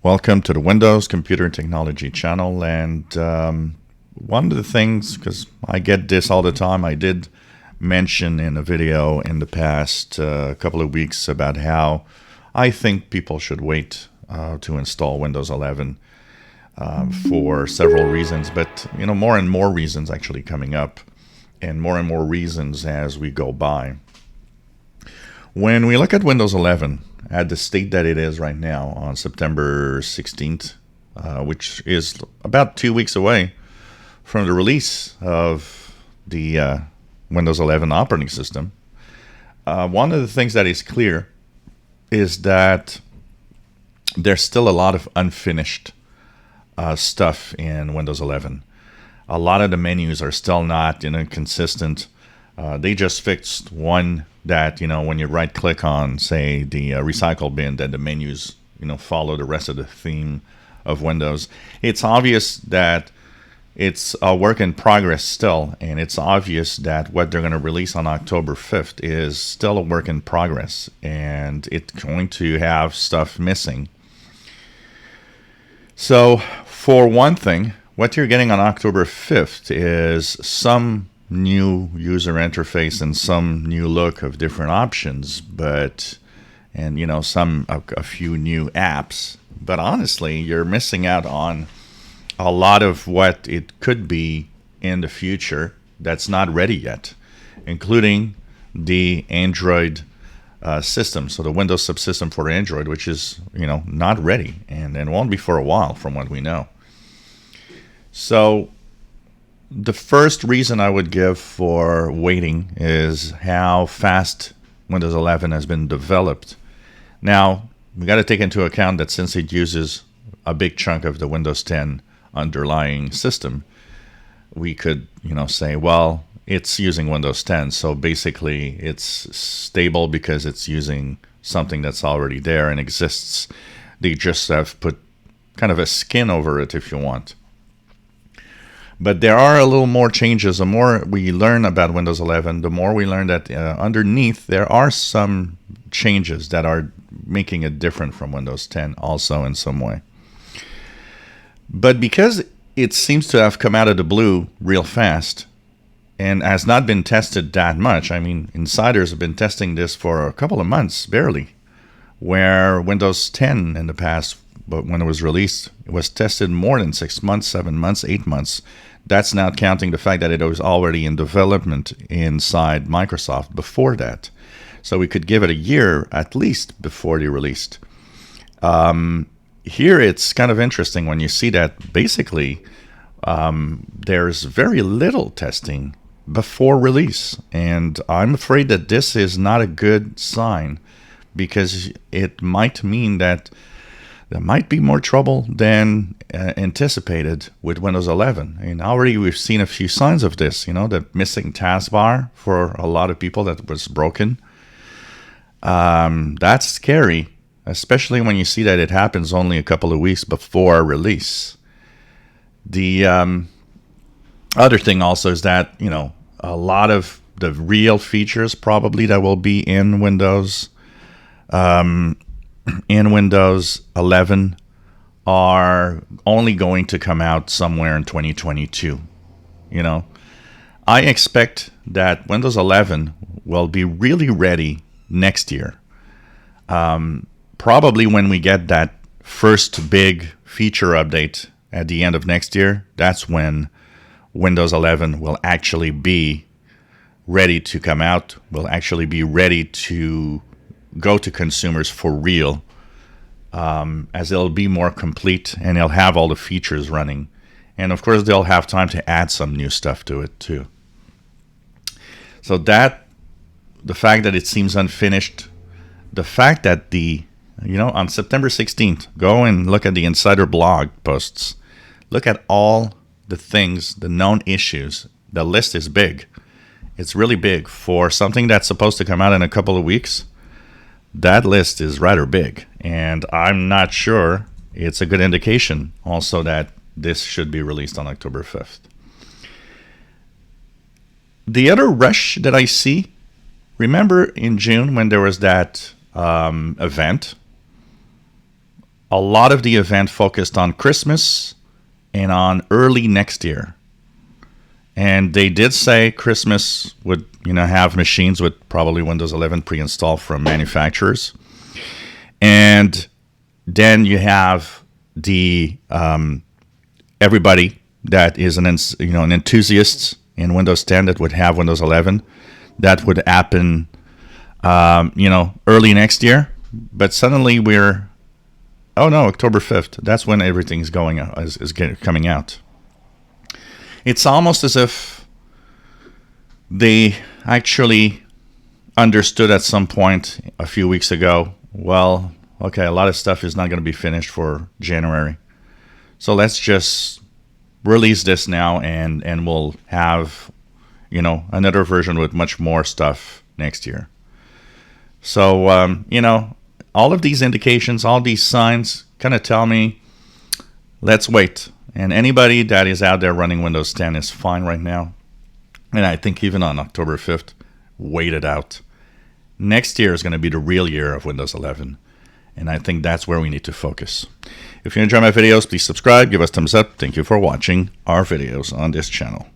Welcome to the Windows Computer Technology channel. And one of the things, because I get this all the time, I did mention in a video in the past couple of weeks about how I think people should wait to install Windows 11 for several reasons, but more and more reasons actually coming up, and more reasons as we go by. When we look at Windows 11 at the state that it is right now on September 16th, which is about 2 weeks away from the release of the Windows 11 operating system, one of the things that is clear is that there's still a lot of unfinished stuff in Windows 11. A lot of the menus are still not consistent. They just fixed one that, when you right click on, say, the recycle bin, that the menus, follow the rest of the theme of Windows. It's obvious that it's a work in progress still, and it's obvious that what they're going to release on October 5th is still a work in progress, and it's going to have stuff missing. So, for one thing, what you're getting on October 5th is some new user interface and some new look of different options, and a few new apps. But honestly, you're missing out on a lot of what it could be in the future that's not ready yet, including the Android system, so the Windows subsystem for Android, which is not ready and won't be for a while from what we know. So the first reason I would give for waiting is how fast Windows 11 has been developed. Now, we got to take into account that since it uses a big chunk of the Windows 10 underlying system, we could, say, well, it's using Windows 10, so basically it's stable because it's using something that's already there and exists. They just have put kind of a skin over it, if you want. But there are a little more changes. The more we learn about Windows 11, the more we learn that underneath there are some changes that are making it different from Windows 10 also in some way. But because it seems to have come out of the blue real fast and has not been tested that much, insiders have been testing this for a couple of months, barely, where Windows 10 in the past, but when it was released, it was tested more than 6 months, 7 months, 8 months. That's not counting the fact that it was already in development inside Microsoft before that. So we could give it a year at least before they released. Here it's kind of interesting when you see that basically there's very little testing before release. And I'm afraid that this is not a good sign, because it might mean that there might be more trouble than anticipated with Windows 11. And already we've seen a few signs of this, the missing taskbar for a lot of people that was broken. That's scary, especially when you see that it happens only a couple of weeks before release. The other thing also is that, a lot of the real features probably that will be in Windows 11 are only going to come out somewhere in 2022. I expect that Windows 11 will be really ready next year. Probably when we get that first big feature update at the end of next year, that's when Windows 11 will actually be ready to come out, will actually be ready to go to consumers for real, as it'll be more complete and it'll have all the features running. And of course, they'll have time to add some new stuff to it too. So that, the fact that it seems unfinished, the fact that on September 16th, go and look at the Insider blog posts. Look at all the things, the known issues. The list is big. It's really big. For something that's supposed to come out in a couple of weeks, that list is rather big. And I'm not sure it's a good indication also that this should be released on October 5th. The other rush that I see, remember in June when there was that event a lot of the event focused on Christmas and on early next year. And they did say Christmas would, have machines with probably Windows 11 pre-installed from manufacturers. And then you have the everybody that is an enthusiast in Windows 10 that would have Windows 11. That would happen, early next year. But suddenly October 5th. That's when everything's coming out. It's almost as if they actually understood at some point a few weeks ago, well, okay, a lot of stuff is not going to be finished for January. So let's just release this now and we'll have, another version with much more stuff next year. So, all of these indications, all these signs kind of tell me, let's wait. And anybody that is out there running Windows 10 is fine right now. And I think even on October 5th, wait it out. Next year is going to be the real year of Windows 11. And I think that's where we need to focus. If you enjoy my videos, please subscribe, give us thumbs up. Thank you for watching our videos on this channel.